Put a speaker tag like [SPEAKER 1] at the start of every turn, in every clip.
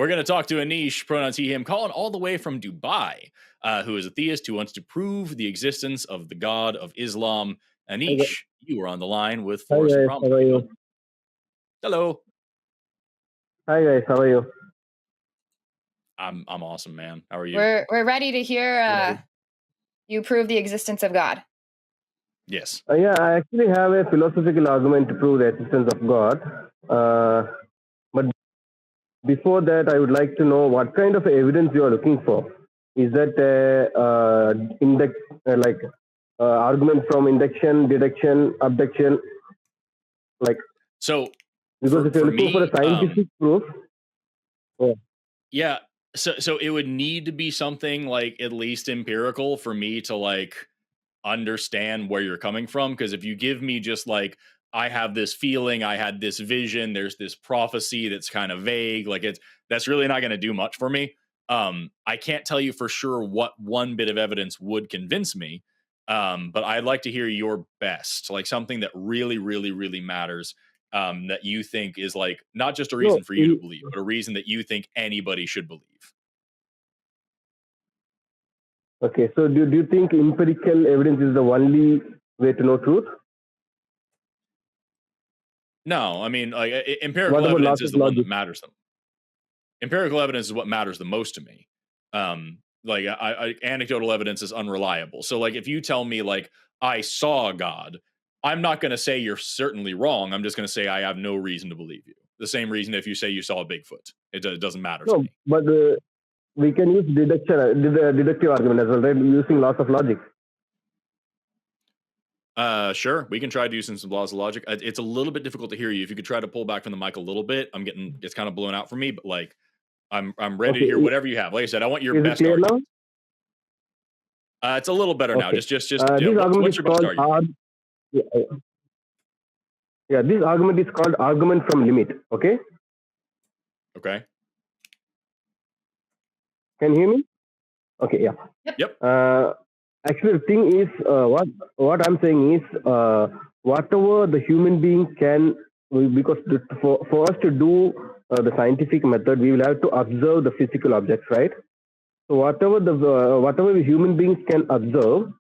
[SPEAKER 1] we're going to talk to Aneesh, pronouns he, him, calling all the way from Dubai, who is a theist who wants to prove the existence of the God of Islam. Aneesh, you are on the line with
[SPEAKER 2] Hi
[SPEAKER 1] Forrest and
[SPEAKER 2] guys,
[SPEAKER 1] Promise.
[SPEAKER 2] how are you?
[SPEAKER 1] Hello.
[SPEAKER 2] Hi guys, how are you?
[SPEAKER 1] I'm awesome, man. How are you?
[SPEAKER 3] We're ready to hear you prove the existence of God.
[SPEAKER 1] Yes.
[SPEAKER 2] Yeah, I actually have a philosophical argument to prove the existence of God. But before that, I would like to know what kind of evidence you are looking for. Is that argument from induction, deduction, abduction?
[SPEAKER 1] So
[SPEAKER 2] because if you're looking for a scientific proof,
[SPEAKER 1] yeah. So it would need to be something like at least empirical for me to like understand where you're coming from. Because if you give me just like, I have this feeling, I had this vision, there's this prophecy that's kind of vague, like that's really not going to do much for me. I can't tell you for sure what one bit of evidence would convince me. But I'd like to hear your best, like something that really, really, really matters. That you think is like not just a reason for you to believe, but a reason that you think anybody should believe.
[SPEAKER 2] Okay, so do you think empirical evidence is the only way to know truth?
[SPEAKER 1] No, I mean, like empirical evidence is the one that matters them. Empirical evidence is what matters the most to me. Like anecdotal evidence is unreliable. So like if you tell me like I saw God, I'm not going to say you're certainly wrong. I'm just going to say I have no reason to believe you. The same reason if you say you saw a Bigfoot, it doesn't matter to me.
[SPEAKER 2] But we can use deductive argument as well, right? Using laws of logic.
[SPEAKER 1] Sure, we can try to use some laws of logic. It's a little bit difficult to hear you. If you could try to pull back from the mic a little bit, it's kind of blown out for me. But like, I'm ready to hear whatever you have. Like I said, I want your best argument. It's a little better now. Just what's your best argument?
[SPEAKER 2] This argument is called argument from limit. Okay.
[SPEAKER 1] Okay.
[SPEAKER 2] Can you hear me? Okay. Yeah.
[SPEAKER 1] Yep.
[SPEAKER 2] Actually, the thing is, what I'm saying is, whatever the human being can, because for us to do the scientific method, we will have to observe the physical objects, right? So whatever the human beings can observe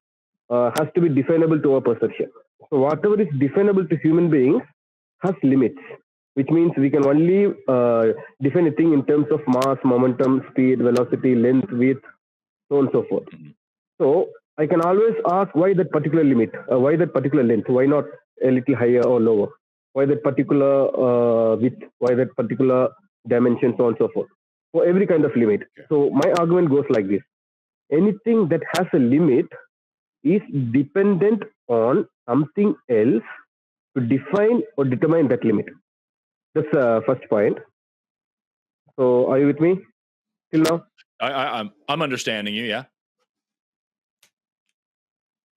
[SPEAKER 2] has to be definable to our perception. So whatever is definable to human beings has limits, which means we can only define a thing in terms of mass, momentum, speed, velocity, length, width, so on and so forth. So I can always ask why that particular limit, why that particular length, why not a little higher or lower, why that particular width, why that particular dimension, so on and so forth, for every kind of limit. So my argument goes like this: anything that has a limit is dependent on something else to define or determine that limit. That's the first point. So are you with me till now?
[SPEAKER 1] I'm understanding you. Yeah.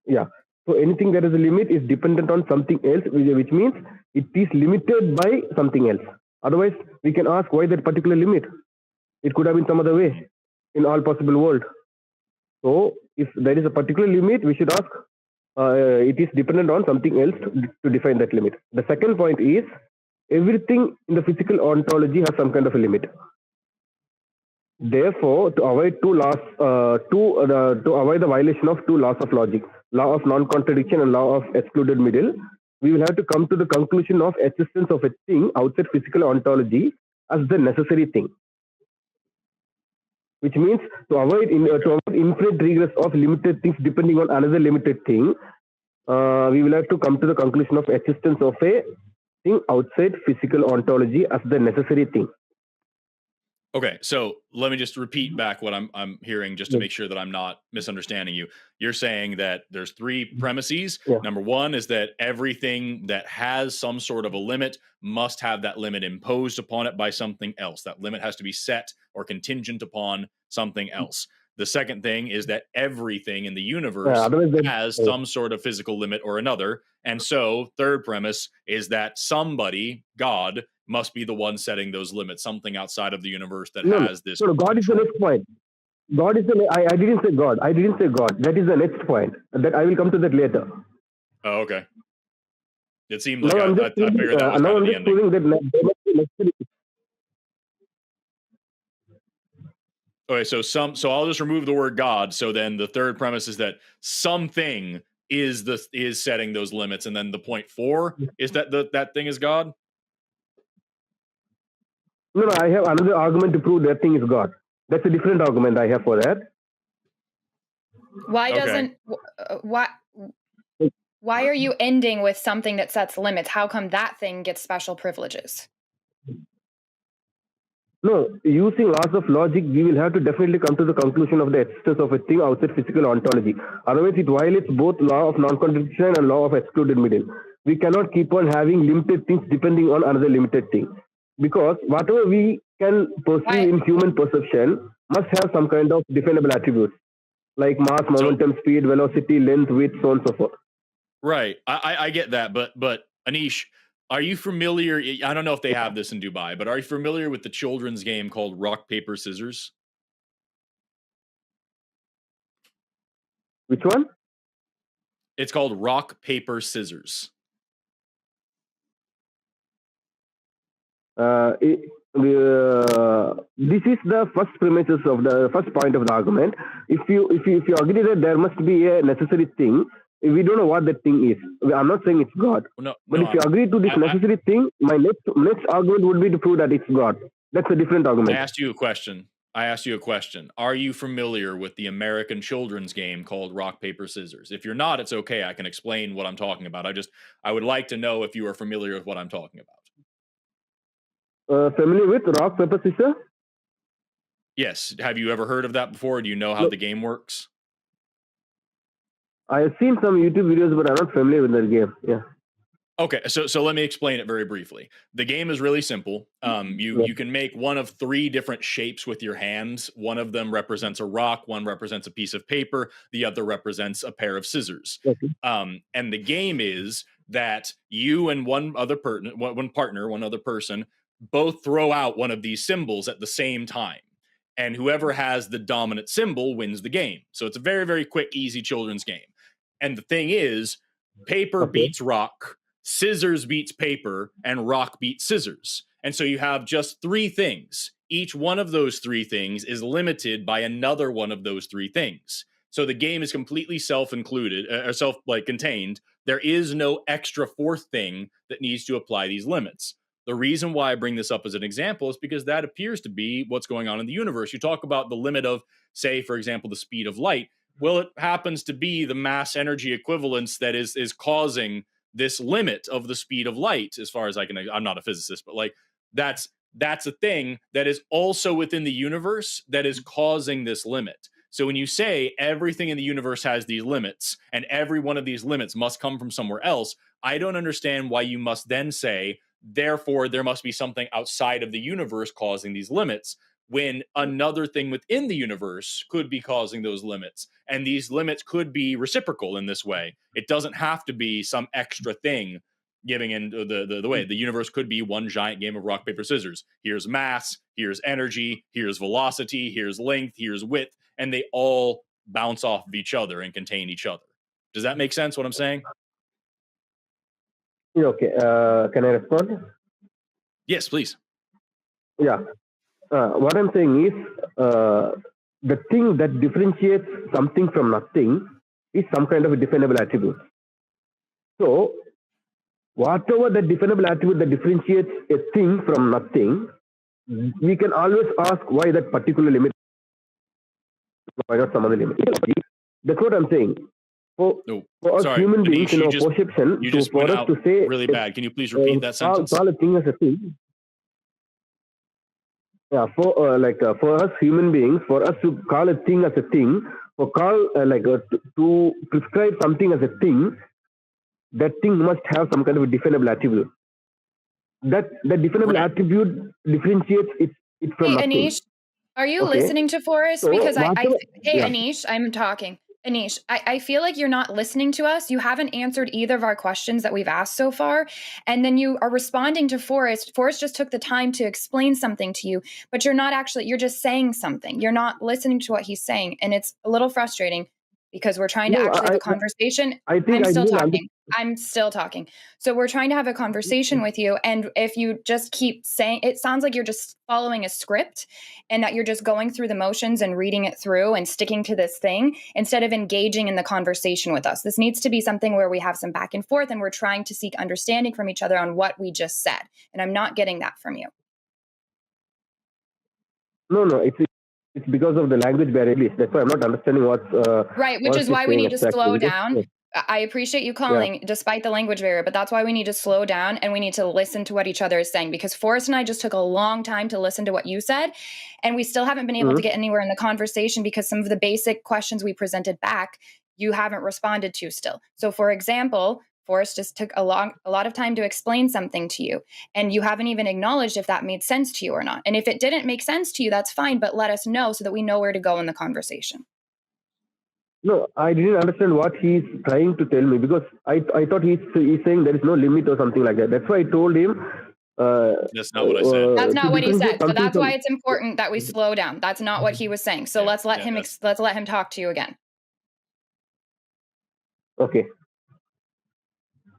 [SPEAKER 2] Yeah. So anything that is a limit is dependent on something else, which means it is limited by something else. Otherwise, we can ask why that particular limit. It could have been some other way in all possible world. So if there is a particular limit, we should ask it is dependent on something else to define that limit. The second point is everything in the physical ontology has some kind of a limit. Therefore, to avoid to avoid the violation of two laws of logic, law of non-contradiction and law of excluded middle, we will have to come to the conclusion of existence of a thing outside physical ontology as the necessary thing. Which means to avoid infinite regress of limited things depending on another limited thing, we will have to come to the conclusion of existence of a thing outside physical ontology as the necessary thing.
[SPEAKER 1] Okay, so let me just repeat back what I'm hearing just to make sure that I'm not misunderstanding you. You're saying that there's three premises. Yeah. Number one is that everything that has some sort of a limit must have that limit imposed upon it by something else. That limit has to be set or contingent upon something else. The second thing is that everything in the universe has some sort of physical limit or another. And so third premise is that somebody, God, must be the one setting those limits, something outside of the universe that has this.
[SPEAKER 2] No, God is the next point. God is I didn't say God. I didn't say God. That is the next point. That I will come to that later.
[SPEAKER 1] Oh, okay. It seemed like I figured that was kind of the ending. Okay, so I'll just remove the word God. So then the third premise is that something is setting those limits, and then the point 4 is that that thing is God.
[SPEAKER 2] No, I have another argument to prove that thing is God. That's a different argument I have for that.
[SPEAKER 3] Why doesn't why are you ending with something that sets limits? How come that thing gets special privileges?
[SPEAKER 2] No, using laws of logic, we will have to definitely come to the conclusion of the existence of a thing outside physical ontology. Otherwise, it violates both law of non-contradiction and law of excluded middle. We cannot keep on having limited things depending on another limited thing. Because whatever we can perceive in human perception must have some kind of definable attributes, like mass, momentum, speed, velocity, length, width, so on and so forth.
[SPEAKER 1] Right. I get that, but Aneesh, are you familiar? I don't know if they have this in Dubai, but are you familiar with the children's game called Rock, Paper, Scissors?
[SPEAKER 2] Which one?
[SPEAKER 1] It's called Rock, Paper, Scissors.
[SPEAKER 2] This is the first premises of the first point of the argument. If you agree that there must be a necessary thing, we don't know what that thing is. I'm not saying it's God. But if you agree to this necessary thing, my next argument would be to prove that it's God. That's a different argument.
[SPEAKER 1] I asked you a question. Are you familiar with the American children's game called Rock, Paper, Scissors? If you're not, it's okay. I can explain what I'm talking about. I would like to know if you are familiar with what I'm talking about.
[SPEAKER 2] Familiar with Rock, Paper, Scissors?
[SPEAKER 1] Yes. Have you ever heard of that before? Do you know how the game works?
[SPEAKER 2] I have seen some YouTube videos, but I'm not familiar with that game. Yeah.
[SPEAKER 1] Okay, so let me explain it very briefly. The game is really simple. You can make one of 3 different shapes with your hands. One of them represents a rock, one represents a piece of paper, the other represents a pair of scissors.
[SPEAKER 2] Okay.
[SPEAKER 1] And the game is that you and one other person, both throw out one of these symbols at the same time. And whoever has the dominant symbol wins the game. So it's a very, very quick, easy children's game. And the thing is, paper beats rock, scissors beats paper, and rock beats scissors. And so you have just 3 things. Each one of those 3 things is limited by another one of those 3 things. So the game is completely self-included, or contained. There is no extra 4th thing that needs to apply these limits. The reason why I bring this up as an example is because that appears to be what's going on in the universe. You talk about the limit of, say, for example, the speed of light. Well, it happens to be the mass energy equivalence that is causing this limit of the speed of light, as far as I can. I'm not a physicist, but that's a thing that is also within the universe that is causing this limit. So when you say everything in the universe has these limits and every one of these limits must come from somewhere else, I don't understand why you must then say, therefore, there must be something outside of the universe causing these limits, when another thing within the universe could be causing those limits. And these limits could be reciprocal in this way. It doesn't have to be some extra thing giving in the way. The universe could be one giant game of rock, paper, scissors. Here's mass, here's energy, here's velocity, here's length, here's width, and they all bounce off of each other and contain each other. Does that make sense, what I'm saying?
[SPEAKER 2] Okay. Can I respond?
[SPEAKER 1] Yes, please.
[SPEAKER 2] Yeah. What I'm saying is, the thing that differentiates something from nothing is some kind of a definable attribute. So, whatever the definable attribute that differentiates a thing from nothing, we can always ask why that particular limit, why not some other limit. That's what I'm saying. For us human beings, in our perception, for us to say
[SPEAKER 1] really bad. Can you please repeat that sentence?
[SPEAKER 2] Call a thing as a thing. Yeah, for us human beings, for us to call a thing as a thing, to prescribe something as a thing, that thing must have some kind of a definable attribute. That definable attribute differentiates it from nothing.
[SPEAKER 3] Aneesh, are you listening to Forrest?
[SPEAKER 2] So,
[SPEAKER 3] because Aneesh, I'm talking. Aneesh, I feel like you're not listening to us. You haven't answered either of our questions that we've asked so far. And then you are responding to Forrest. Forrest just took the time to explain something to you, but you're just saying something. You're not listening to what he's saying. And it's a little frustrating because we're trying to actually have a conversation. I'm still talking. So we're trying to have a conversation with you. And if you just keep saying, it sounds like you're just following a script and that you're just going through the motions and reading it through and sticking to this thing instead of engaging in the conversation with us. This needs to be something where we have some back and forth and we're trying to seek understanding from each other on what we just said. And I'm not getting that from you.
[SPEAKER 2] No, it's because of the language barrier. That's why I'm not understanding what's
[SPEAKER 3] right, which is why we need to slow down. I appreciate you calling despite the language barrier, but that's why we need to slow down and we need to listen to what each other is saying, because Forrest and I just took a long time to listen to what you said, and we still haven't been able to get anywhere in the conversation because some of the basic questions we presented back, you haven't responded to still. So for example, Forrest just took a lot of time to explain something to you, and you haven't even acknowledged if that made sense to you or not. And if it didn't make sense to you, that's fine, but let us know so that we know where to go in the conversation.
[SPEAKER 2] No, I didn't understand what he's trying to tell me, because I thought he's saying there is no limit or something like that. That's why I told him.
[SPEAKER 1] That's not what I said.
[SPEAKER 3] That's not what he said. So that's why it's important that we slow down. That's not what he was saying. So let's let him talk to you again.
[SPEAKER 2] Okay.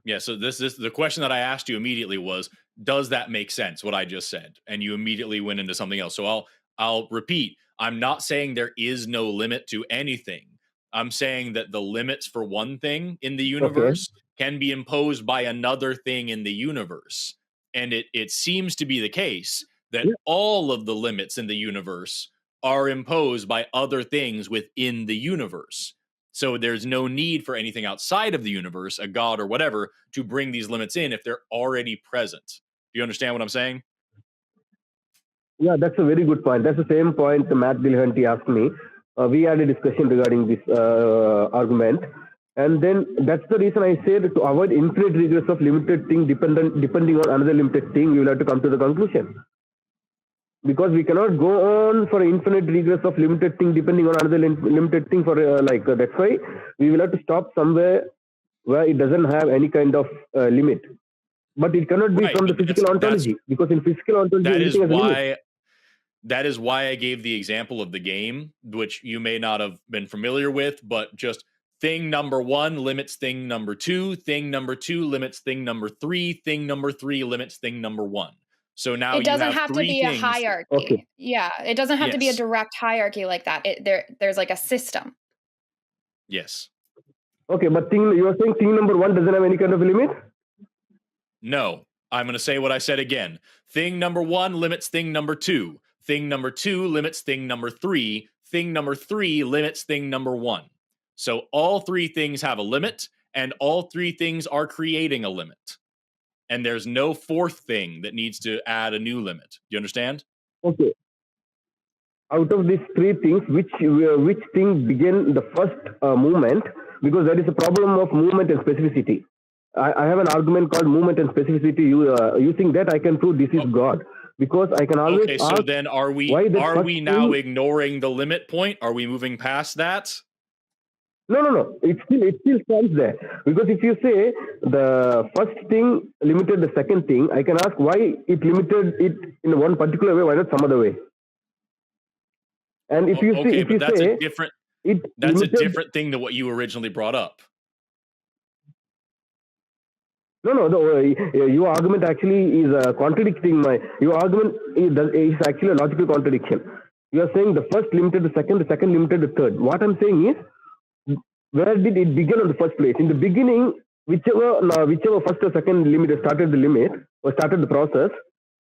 [SPEAKER 1] Yeah. So this the question that I asked you immediately was, does that make sense? What I just said, and you immediately went into something else. So I'll repeat. I'm not saying there is no limit to anything. I'm saying that the limits for one thing in the universe can be imposed by another thing in the universe. And it seems to be the case that all of the limits in the universe are imposed by other things within the universe. So there's no need for anything outside of the universe, a god or whatever, to bring these limits in if they're already present. Do you understand what I'm saying?
[SPEAKER 2] Yeah, that's a very good point. That's the same point Matt Dillahunty asked me. We had a discussion regarding this argument, and then that's the reason I said to avoid infinite regress of limited thing depending on another limited thing, you will have to come to the conclusion, because we cannot go on for infinite regress of limited thing depending on another limited thing for that's why we will have to stop somewhere where it doesn't have any kind of limit. But it cannot be from the physical ontology, because in physical ontology everything has a limit.
[SPEAKER 1] That is why I gave the example of the game, which you may not have been familiar with, but just thing number one limits thing number two limits thing number three limits thing number one. So now
[SPEAKER 3] it doesn't have to be a hierarchy.
[SPEAKER 2] Okay.
[SPEAKER 3] Yeah, it doesn't have to be a direct hierarchy like that. There's like a system.
[SPEAKER 1] Yes.
[SPEAKER 2] Okay, but you are saying thing number one doesn't have any kind of limit?
[SPEAKER 1] No, I'm going to say what I said again. Thing number one limits thing number two. Thing number two limits thing number three. Thing number three limits thing number one. So all three things have a limit, and all three things are creating a limit. And there's no fourth thing that needs to add a new limit. Do you understand?
[SPEAKER 2] Okay. Out of these three things, which thing began the first movement? Because there is a problem of movement and specificity. I have an argument called movement and specificity. Using that, I can prove this is God. Because I can always ask,
[SPEAKER 1] so then are we now ignoring the limit point? Are we moving past that?
[SPEAKER 2] No. It still stands there. Because if you say the first thing limited the second thing, I can ask why it limited it in one particular way, why not some other way? And if you say,
[SPEAKER 1] that's a different thing than what you originally brought up.
[SPEAKER 2] No. Your argument actually is contradicting your argument is actually a logical contradiction. You are saying the first limited the second limited the third. What I'm saying is, where did it begin in the first place? In the beginning, whichever first or second limit started the limit or started the process,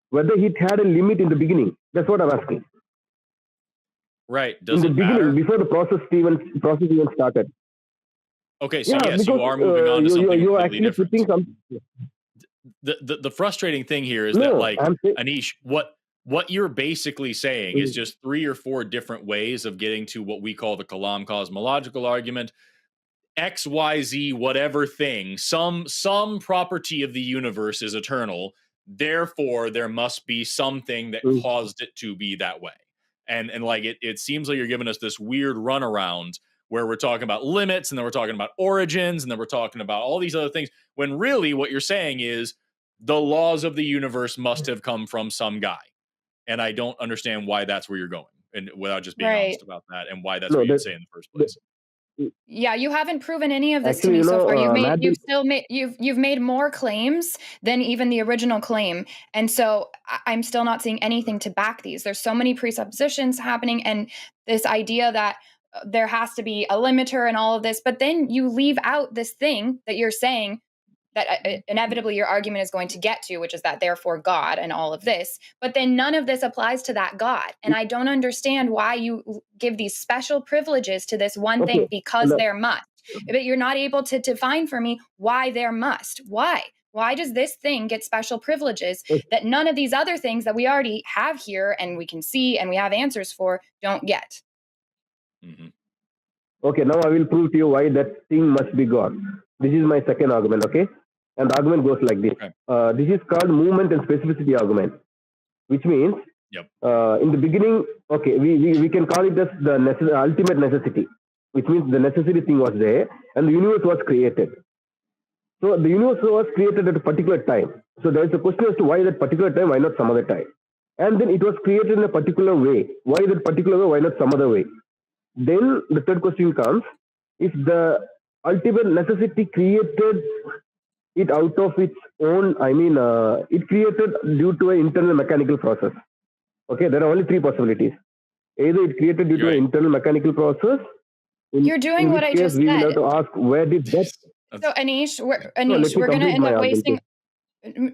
[SPEAKER 2] whether it had a limit in the beginning. That's what I'm asking.
[SPEAKER 1] Right.
[SPEAKER 2] Does in the beginning, before the process even started.
[SPEAKER 1] Okay, so yes, you are moving on to something completely different. The frustrating thing here is that, like, Aneesh, what you're basically saying is just 3 or 4 different ways of getting to what we call the Kalam cosmological argument. X, Y, Z, whatever thing, some property of the universe is eternal. Therefore, there must be something that caused it to be that way. And like it seems like you're giving us this weird runaround where we're talking about limits, and then we're talking about origins, and then we're talking about all these other things, when really what you're saying is the laws of the universe must have come from some guy. And I don't understand why that's where you're going, and without just being honest about that, and why that's what you'd say in the first place.
[SPEAKER 3] Yeah, you haven't proven any of this to
[SPEAKER 2] Actually,
[SPEAKER 3] me so far.
[SPEAKER 2] Matt will,
[SPEAKER 3] You've made more claims than even the original claim. And so I'm still not seeing anything to back these. There's so many presuppositions happening and this idea that there has to be a limiter and all of this, but then you leave out this thing that you're saying that inevitably your argument is going to get to, which is that therefore God and all of this. But then none of this applies to that God. And I don't understand why you give these special privileges to this one
[SPEAKER 2] okay.
[SPEAKER 3] thing because there must. But you're not able to define for me why there must. Why? Why does this thing get special privileges that none of these other things that we already have here and we can see and we have answers for don't get?
[SPEAKER 1] Mm-hmm.
[SPEAKER 2] Okay, now I will prove to you why that thing must be God. This is my second argument, okay? And the argument goes like this.
[SPEAKER 1] Okay.
[SPEAKER 2] This is called movement and specificity argument, which means in the beginning, okay, we can call it as the ultimate necessity, which means the necessary thing was there and the universe was created. So the universe was created at a particular time. So there is a question as to why that particular time, why not some other time? And then it was created in a particular way. Why that particular way, why not some other way? Then the third question comes, if the ultimate necessity created it out of its own, it created due to an internal mechanical process. Okay, there are only three possibilities. Either it created due to an internal mechanical process.
[SPEAKER 3] You're doing what I just said.
[SPEAKER 2] We will have to ask, where did that...
[SPEAKER 3] So Aneesh, we're going to end up wasting...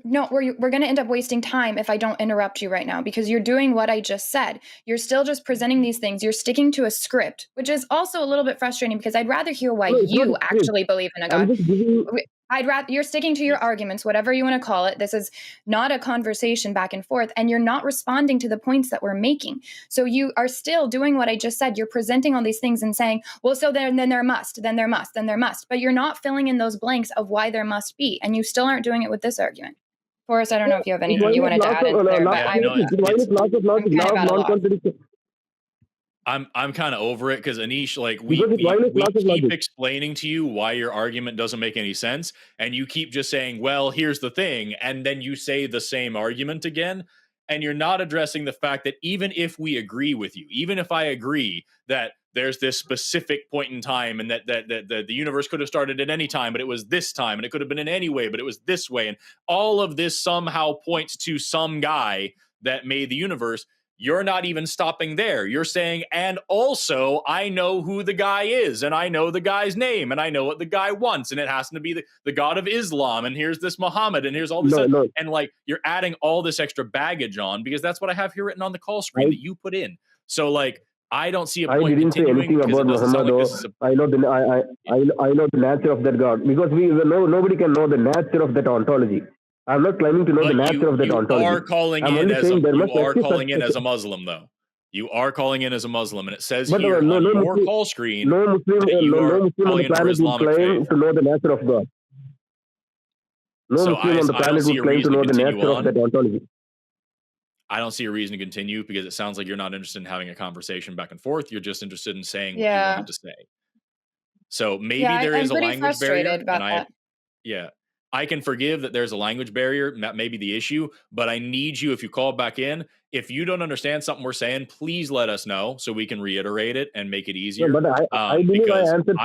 [SPEAKER 3] No, we're going to end up wasting time if I don't interrupt you right now, because you're doing what I just said. You're still just presenting these things. You're sticking to a script, which is also a little bit frustrating because I'd rather hear why you actually believe in a God. You're sticking to your arguments, whatever you want to call it. This is not a conversation back and forth, and you're not responding to the points that we're making. So you are still doing what I just said. You're presenting all these things and saying, well, so then there must, but you're not filling in those blanks of why there must be, and you still aren't doing it with this argument. Forrest, I don't know if you have anything you wanted to add in there, but
[SPEAKER 1] I'm kind of over it because Aneesh, like we keep explaining to you why your argument doesn't make any sense, and you keep just saying, well, here's the thing, and then you say the same argument again, and you're not addressing the fact that even if we agree with you, even if I agree that there's this specific point in time and that the universe could have started at any time, but it was this time, and it could have been in any way, but it was this way, and all of this somehow points to some guy that made the universe. You're not even stopping there. You're saying, and also, I know who the guy is, and I know the guy's name, and I know what the guy wants, and it has to be the God of Islam, and here's this Muhammad, and here's all this stuff. And like, you're adding all this extra baggage on, because that's what I have here written on the call screen that you put in. So like, I don't see a point.
[SPEAKER 2] I didn't say anything about Muhammad. I know the nature of that God, because nobody can know the nature of that ontology. I'm not claiming to know the nature of that ontology.
[SPEAKER 1] You are calling in as a Muslim, though. You are calling in as a Muslim, and it says here on your call screen
[SPEAKER 2] no Muslim on the planet would claim to know the nature of God. No Muslim on the planet would claim to know the nature of that ontology.
[SPEAKER 1] I don't see a reason to continue because it sounds like you're not interested in having a conversation back and forth. You're just interested in saying what you wanted to say. So maybe there is a language barrier. I can forgive that there's a language barrier. That may be the issue, but I need you, if you call back in, if you don't understand something we're saying, please let us know so we can reiterate it and make it easier.
[SPEAKER 2] No, but I believe I answered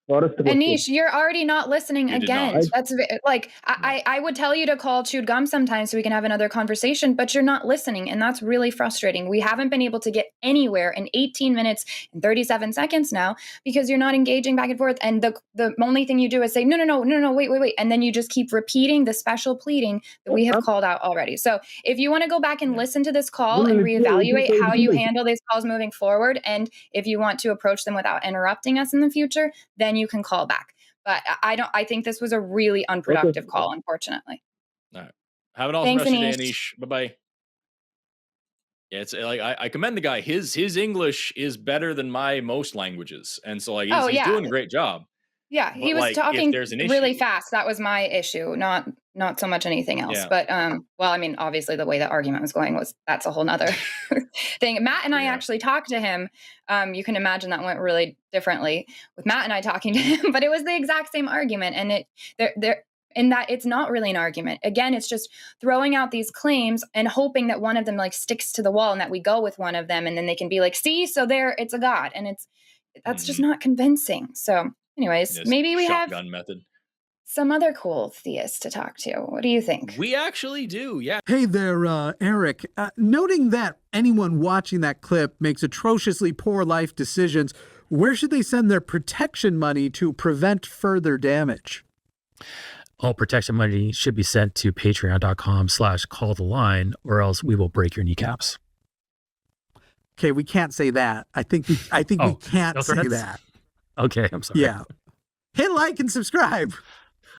[SPEAKER 2] Forrest.
[SPEAKER 3] Aneesh, you're already not listening again. That's like, I would tell you to call Chewed Gum sometimes so we can have another conversation, but you're not listening. And that's really frustrating. We haven't been able to get anywhere in 18 minutes and 37 seconds now because you're not engaging back and forth. And the only thing you do is say, no, wait. And then you just keep repeating the special pleading that we have called out already. So if you want to go back and listen to this call and reevaluate how you handle these calls moving forward, and if you want to approach them without interrupting us in the future, then you can call back. But I think this was a really unproductive call, unfortunately.
[SPEAKER 1] All right. Have an awesome rest of your day, Aneesh. Bye-bye. Yeah, it's like I commend the guy. His English is better than my most languages. And so like he's doing a great job.
[SPEAKER 3] Yeah, he was talking really fast. That was my issue, not so much anything else. Yeah. But well, I mean, obviously the way the argument was going that's a whole nother thing. Matt and I actually talked to him. You can imagine that went really differently with Matt and I talking to him, but it was the exact same argument. And in that it's not really an argument. Again, it's just throwing out these claims and hoping that one of them like sticks to the wall and that we go with one of them and then they can be like, see, so there it's a God. And that's just not convincing. So anyways, maybe we have
[SPEAKER 1] shotgun method.
[SPEAKER 3] Some other cool theists to talk to. What do you think?
[SPEAKER 1] We actually do, yeah.
[SPEAKER 4] Hey there, Eric. Noting that anyone watching that clip makes atrociously poor life decisions, where should they send their protection money to prevent further damage?
[SPEAKER 5] All protection money should be sent to patreon.com/calltheline, or else we will break your kneecaps.
[SPEAKER 4] Okay, we can't say that. I think we can't say that.
[SPEAKER 5] Okay, I'm sorry.
[SPEAKER 4] Yeah. Hit like and subscribe.